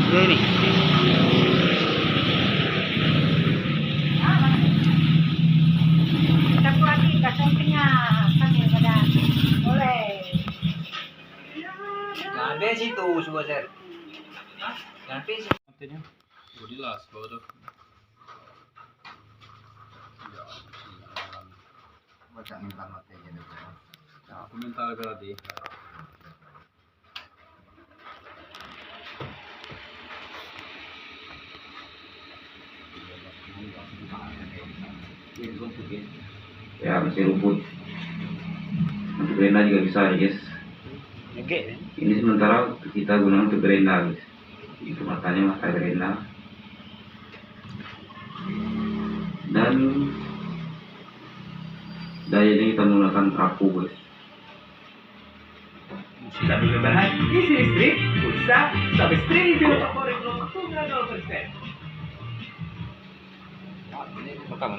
Ini. Campur lagi kacangnya sambil pada boleh. Sampai situ semua ser. Sampai situ. Artinya, jelas kalau udah. Baca minta mati jadi. Nah, komentar tadi. Ya masih rumput, untuk gerenda juga bisa guys. Oke. Ini sementara kita gunakan untuk gerenda guys. Itu matanya mata gerenda. Dan dayanya kita menggunakan trapu guys. Sambil berbahan isi listrik, pulsa, sampai streaming film favorit lo tunggal 0%. Rekam.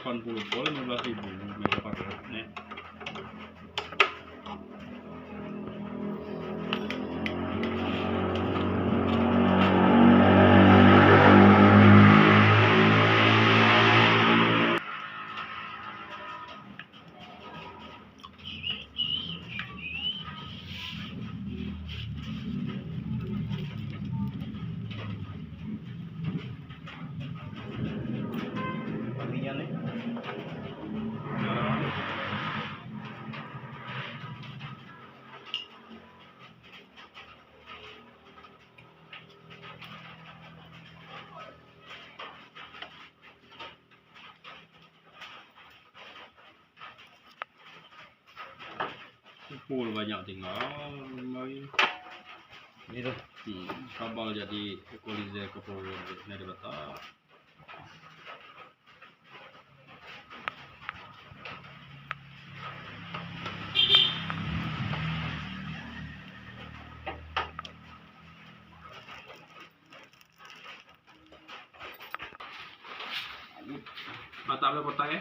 Boleh 15.000 megawatt net. Full banyak tinggal lagi. Gitu. Kabel jadi equalizer ke power dari bata. Bata boleh kotak ya?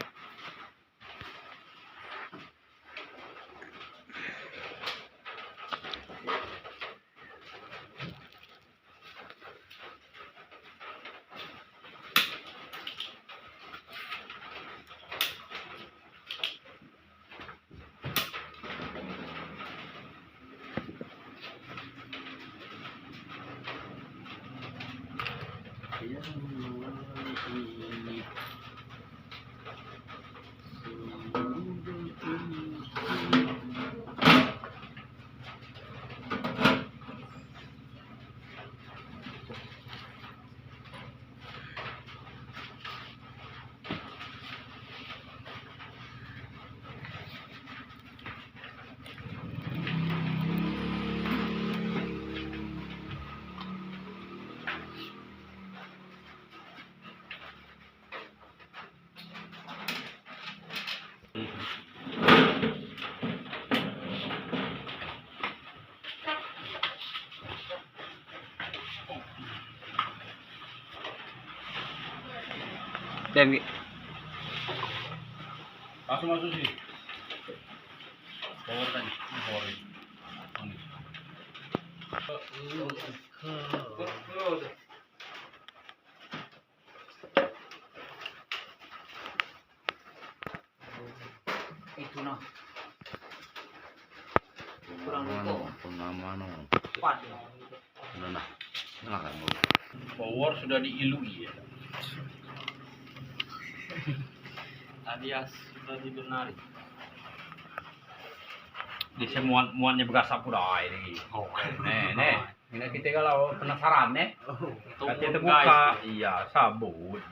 Tem. Langsung masuk sini. Power tadi. Ini power ini. Ini. Itu noh. Kurang Pengaman. kuat. Nah. Nah kan. Power sudah diilui ya. Alias sudah dibenari. Di semuanya berasap udah ini. Nih. Ini kita kalau penasaran nih. Kita buka, iya sabut.